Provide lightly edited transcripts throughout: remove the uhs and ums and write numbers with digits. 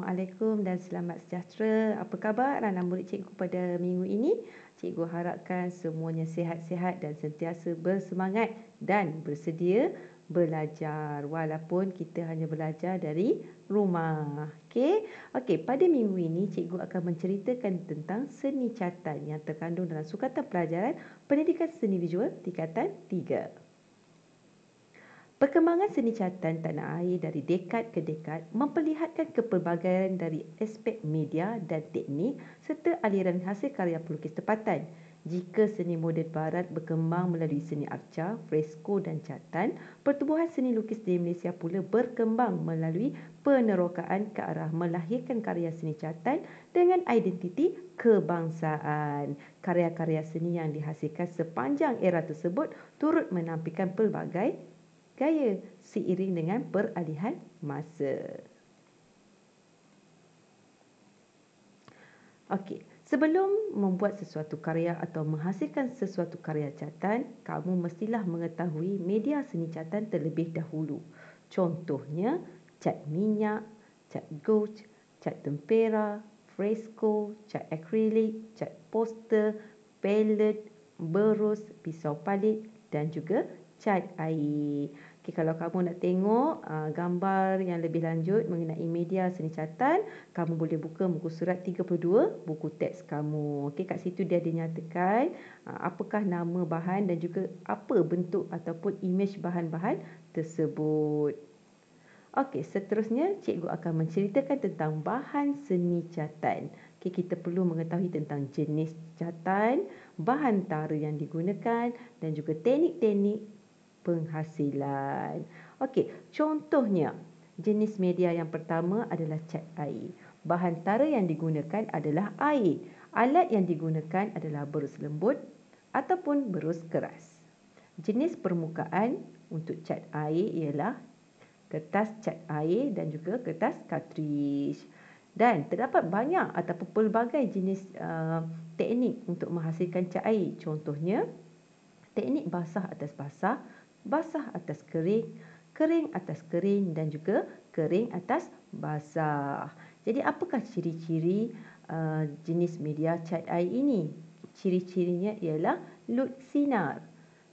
Assalamualaikum dan selamat sejahtera. Apa khabar anak-anak murid cikgu pada minggu ini? Cikgu harapkan semuanya sihat-sihat dan sentiasa bersemangat dan bersedia belajar walaupun kita hanya belajar dari rumah. Okey, pada minggu ini cikgu akan menceritakan tentang seni catatan yang terkandung dalam sukatan pelajaran Pendidikan Seni Visual tingkatan 3. Perkembangan seni catatan tanah air dari dekad ke dekad memperlihatkan kepelbagaian dari aspek media dan teknik serta aliran hasil karya pelukis tempatan. Jika seni moden barat berkembang melalui seni arca, fresko dan catatan, pertubuhan seni lukis di Malaysia pula berkembang melalui penerokaan ke arah melahirkan karya seni catatan dengan identiti kebangsaan. Karya-karya seni yang dihasilkan sepanjang era tersebut turut menampilkan pelbagai gaya seiring dengan peralihan masa. Okey, sebelum membuat sesuatu karya atau menghasilkan sesuatu karya catatan, kamu mestilah mengetahui media seni catatan terlebih dahulu. Contohnya, cat minyak, cat gouache, cat tempera, fresko, cat akrilik, cat poster, palette, berus, pisau palit dan juga cat air. Okey, kalau kamu nak tengok gambar yang lebih lanjut mengenai media seni catatan, kamu boleh buka muka surat 32 buku teks kamu. Okey, kat situ dia dinyatakan apakah nama bahan dan juga apa bentuk ataupun imej bahan-bahan tersebut. Okey, seterusnya cikgu akan menceritakan tentang bahan seni catatan. Okey, kita perlu mengetahui tentang jenis catatan, bahan tara yang digunakan dan juga teknik-teknik penghasilan. Okey, contohnya jenis media yang pertama adalah cat air. Bahan tara yang digunakan adalah air. Alat yang digunakan adalah berus lembut ataupun berus keras. Jenis permukaan untuk cat air ialah kertas cat air dan juga kertas cartridge. Dan terdapat banyak ataupun pelbagai jenis teknik untuk menghasilkan cat air. Contohnya, teknik basah atas basah, basah atas kering, kering atas kering dan juga kering atas basah. Jadi apakah ciri-ciri jenis media cat air ini? Ciri-cirinya ialah lut sinar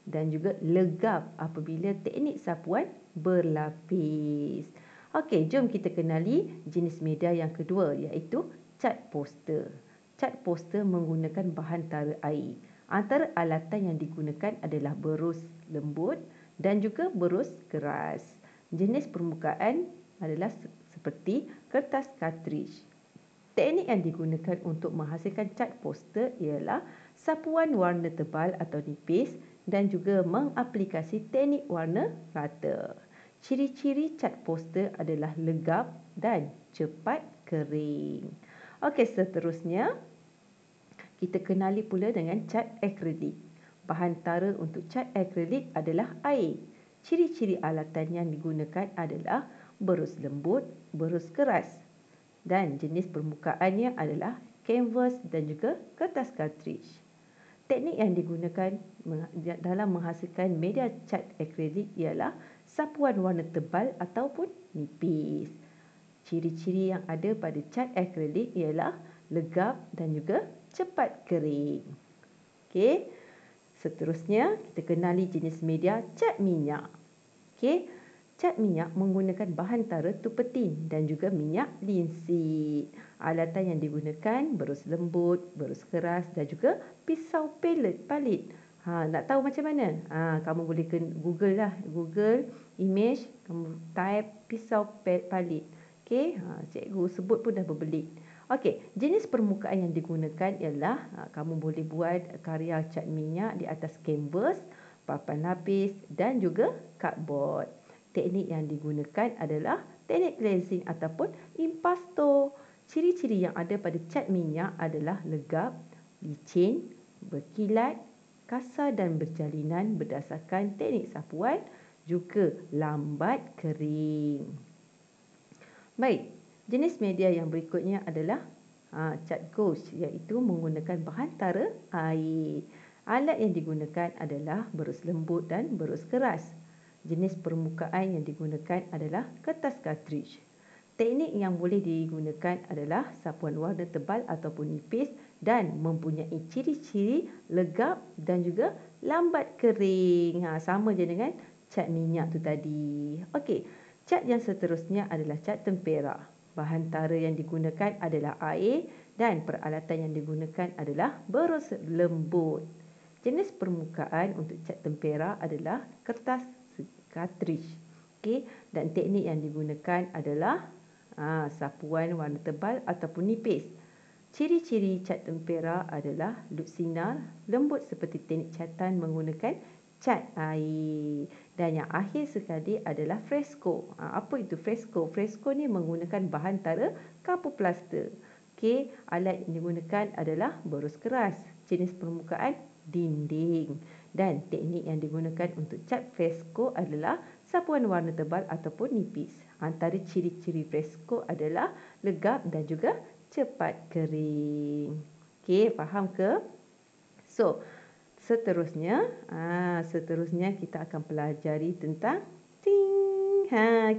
dan juga legap apabila teknik sapuan berlapis. Okey, jom kita kenali jenis media yang kedua iaitu cat poster. Cat poster menggunakan bahan tara air. Antara alatan yang digunakan adalah berus lembut dan juga berus keras. Jenis permukaan adalah seperti kertas cartridge. Teknik yang digunakan untuk menghasilkan cat poster ialah sapuan warna tebal atau nipis dan juga mengaplikasi teknik warna rata. Ciri-ciri cat poster adalah legap dan cepat kering. Okey, seterusnya kita kenali pula dengan cat akrilik. Bahan tara untuk cat akrilik adalah air. Ciri-ciri alatan yang digunakan adalah berus lembut, berus keras dan jenis permukaannya adalah kanvas dan juga kertas cartridge. Teknik yang digunakan dalam menghasilkan media cat akrilik ialah sapuan warna tebal ataupun nipis. Ciri-ciri yang ada pada cat akrilik ialah legap dan juga cepat kering. Okey. Seterusnya, kita kenali jenis media cat minyak. Okey, cat minyak menggunakan bahan tara tupetin dan juga minyak linsit. Alatan yang digunakan berus lembut, berus keras dan juga pisau palit. Nak tahu macam mana? Kamu boleh Google lah. Google image, kamu type pisau palit. Okey, cikgu sebut pun dah berbelit. Okey, jenis permukaan yang digunakan ialah kamu boleh buat karya cat minyak di atas kanvas, papan lapis dan juga cardboard. Teknik yang digunakan adalah teknik glazing ataupun impasto. Ciri-ciri yang ada pada cat minyak adalah legap, licin, berkilat, kasar dan berjalinan berdasarkan teknik sapuan, juga lambat kering. Baik, jenis media yang berikutnya adalah cat gouache iaitu menggunakan bahan tara air. Alat yang digunakan adalah berus lembut dan berus keras. Jenis permukaan yang digunakan adalah kertas cartridge. Teknik yang boleh digunakan adalah sapuan warna tebal ataupun nipis dan mempunyai ciri-ciri legap dan juga lambat kering. Sama je dengan cat minyak tu tadi. Okey, cat yang seterusnya adalah cat tempera. Bahan tara yang digunakan adalah air dan peralatan yang digunakan adalah berus lembut. Jenis permukaan untuk cat tempera adalah kertas cartridge. Okey, dan teknik yang digunakan adalah sapuan warna tebal ataupun nipis. Ciri-ciri cat tempera adalah luk sinar, lembut seperti teknik catan menggunakan cat air. Dan yang akhir sekali adalah fresco. Apa itu fresco? Fresco ni menggunakan bahan tara kapur plaster. Okey, alat yang digunakan adalah berus keras. Jenis permukaan dinding. Dan teknik yang digunakan untuk cat fresco adalah sapuan warna tebal ataupun nipis. Antara ciri-ciri fresco adalah legap dan juga cepat kering. Okey, faham ke? So, seterusnya kita akan pelajari tentang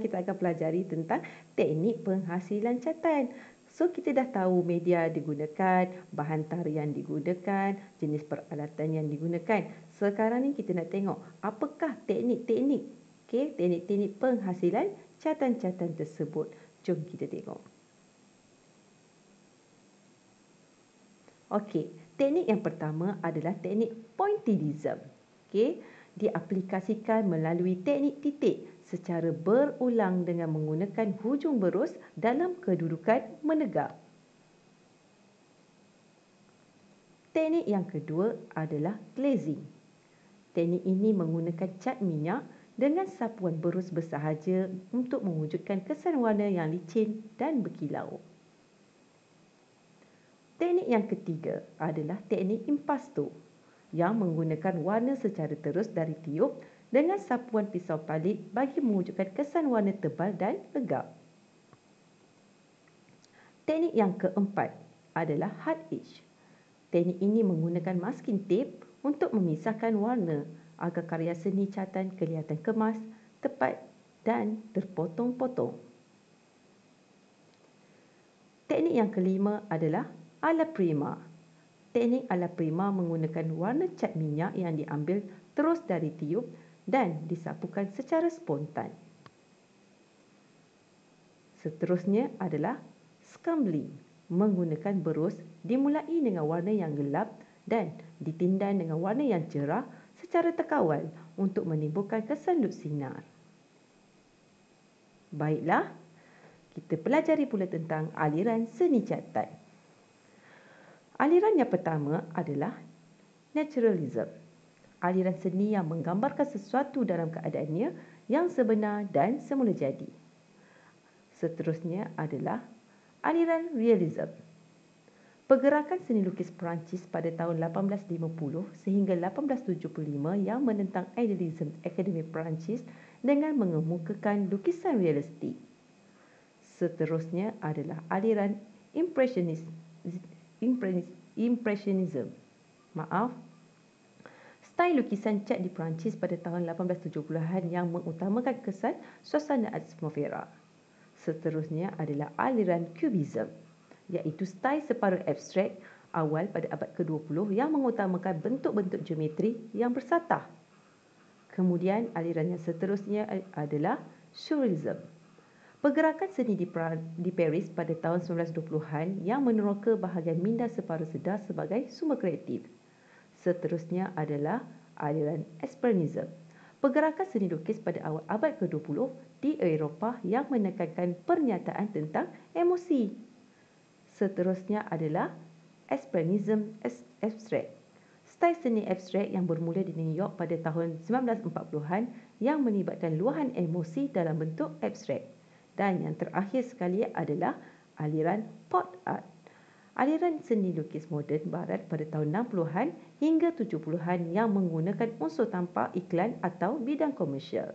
kita akan pelajari tentang teknik penghasilan catan. So, kita dah tahu media digunakan, bahan tara yang digunakan, jenis peralatan yang digunakan. Sekarang ni kita nak tengok apakah teknik-teknik, teknik-teknik penghasilan catan-catan tersebut. Jom kita tengok. Okey, teknik yang pertama adalah teknik pointillism. Okey, diaplikasikan melalui teknik titik secara berulang dengan menggunakan hujung berus dalam kedudukan menegak. Teknik yang kedua adalah glazing. Teknik ini menggunakan cat minyak dengan sapuan berus bersahaja untuk mewujudkan kesan warna yang licin dan berkilau. Teknik yang ketiga adalah teknik impasto yang menggunakan warna secara terus dari tiup dengan sapuan pisau palit bagi mewujudkan kesan warna tebal dan legap. Teknik yang keempat adalah hard edge. Teknik ini menggunakan masking tape untuk memisahkan warna agar karya seni catan kelihatan kemas, tepat dan terpotong-potong. Teknik yang kelima adalah ala prima. Teknik ala prima menggunakan warna cat minyak yang diambil terus dari tiup dan disapukan secara spontan. Seterusnya adalah scumbling. Menggunakan berus dimulai dengan warna yang gelap dan ditindan dengan warna yang cerah secara terkawal untuk menimbulkan kesan luk sinar. Baiklah, kita pelajari pula tentang aliran seni catan. Aliran yang pertama adalah naturalism. Aliran seni yang menggambarkan sesuatu dalam keadaannya yang sebenar dan semula jadi. Seterusnya adalah aliran realism. Pergerakan seni lukis Perancis pada tahun 1850 sehingga 1875 yang menentang idealisme Akademi Perancis dengan mengemukakan lukisan realistik. Seterusnya adalah aliran impressionism. Style lukisan cat di Perancis pada tahun 1870-an yang mengutamakan kesan suasana atmosfera. Seterusnya adalah aliran Cubism, iaitu style separuh abstrak awal pada abad ke-20 yang mengutamakan bentuk-bentuk geometri yang bersatah. Kemudian aliran yang seterusnya adalah Surrealism. Pergerakan seni di Paris pada tahun 1920-an yang meneroka bahagian minda separuh sedar sebagai sumber kreatif. Seterusnya adalah aliran Expressionism. Pergerakan seni lukis pada awal abad ke-20 di Eropah yang menekankan pernyataan tentang emosi. Seterusnya adalah Expressionism abstrak. Style seni abstrak yang bermula di New York pada tahun 1940-an yang melibatkan luahan emosi dalam bentuk abstrak. Dan yang terakhir sekali adalah aliran pop art. Aliran seni lukis moden barat pada tahun 60-an hingga 70-an yang menggunakan unsur tampak iklan atau bidang komersial.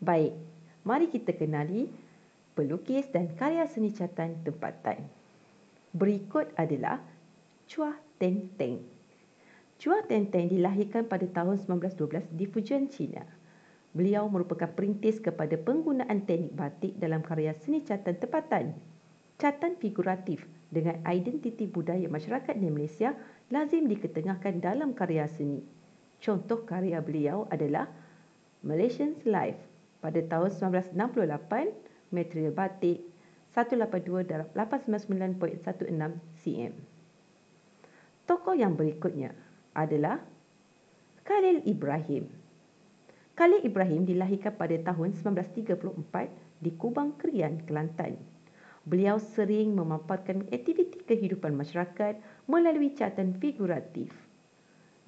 Baik, mari kita kenali pelukis dan karya seni catan tempatan. Berikut adalah Chua Teng Teng. Chua Teng Teng dilahirkan pada tahun 1912 di Fujian, China. Beliau merupakan perintis kepada penggunaan teknik batik dalam karya seni catan tempatan. Catan figuratif dengan identiti budaya masyarakat di Malaysia lazim diketengahkan dalam karya seni. Contoh karya beliau adalah Malaysian Life pada tahun 1968, material batik 182/899.16 cm. Tokoh yang berikutnya adalah Khalil Ibrahim. Khalil Ibrahim dilahirkan pada tahun 1934 di Kubang Krian, Kelantan. Beliau sering memaparkan aktiviti kehidupan masyarakat melalui catan figuratif.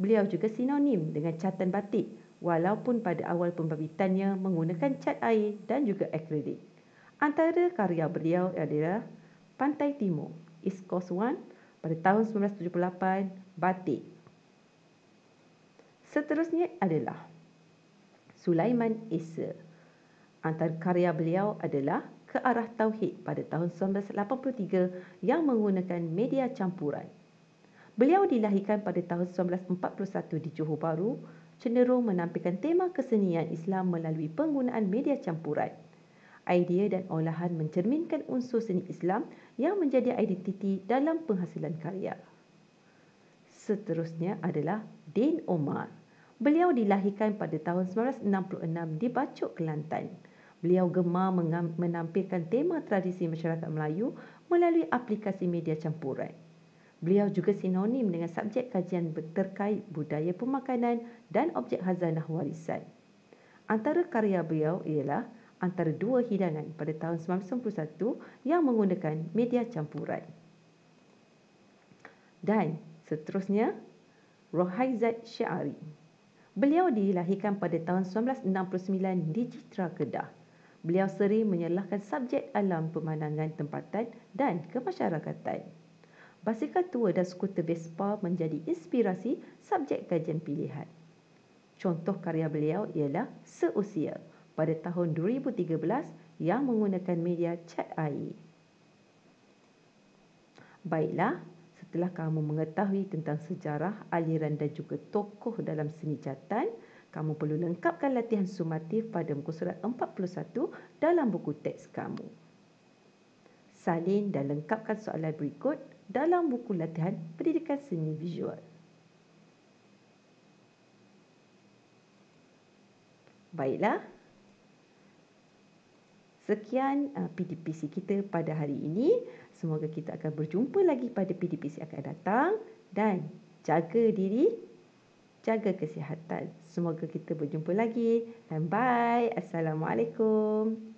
Beliau juga sinonim dengan catan batik walaupun pada awal pembabitannya menggunakan cat air dan juga akrilik. Antara karya beliau adalah Pantai Timur, East Coast One pada tahun 1978, batik. Seterusnya adalah Sulaiman Esa. Antara karya beliau adalah Ke Arah Tauhid pada tahun 1983 yang menggunakan media campuran. Beliau dilahirkan pada tahun 1941 di Johor Bahru, cenderung menampilkan tema kesenian Islam melalui penggunaan media campuran. Idea dan olahan mencerminkan unsur seni Islam yang menjadi identiti dalam penghasilan karya. Seterusnya adalah Din Omar. Beliau dilahirkan pada tahun 1966 di Bacok, Kelantan. Beliau gemar menampilkan tema tradisi masyarakat Melayu melalui aplikasi media campuran. Beliau juga sinonim dengan subjek kajian terkait budaya pemakanan dan objek khazanah warisan. Antara karya beliau ialah Antara Dua Hidangan pada tahun 1991 yang menggunakan media campuran. Dan seterusnya, Rohaizat Syari. Beliau dilahirkan pada tahun 1969 di Citra, Kedah. Beliau sering menyerlahkan subjek alam pemandangan tempatan dan kemasyarakatan. Basikal tua dan skuter Vespa menjadi inspirasi subjek kajian pilihan. Contoh karya beliau ialah Seusia pada tahun 2013 yang menggunakan media cat air. Baiklah, setelah kamu mengetahui tentang sejarah, aliran dan juga tokoh dalam seni catan, kamu perlu lengkapkan latihan sumatif pada muka surat 41 dalam buku teks kamu. Salin dan lengkapkan soalan berikut dalam buku latihan pendidikan seni visual. Baiklah, sekian PDPC kita pada hari ini. Semoga kita akan berjumpa lagi pada PDPC akan datang dan jaga diri, jaga kesihatan. Semoga kita berjumpa lagi dan bye. Assalamualaikum.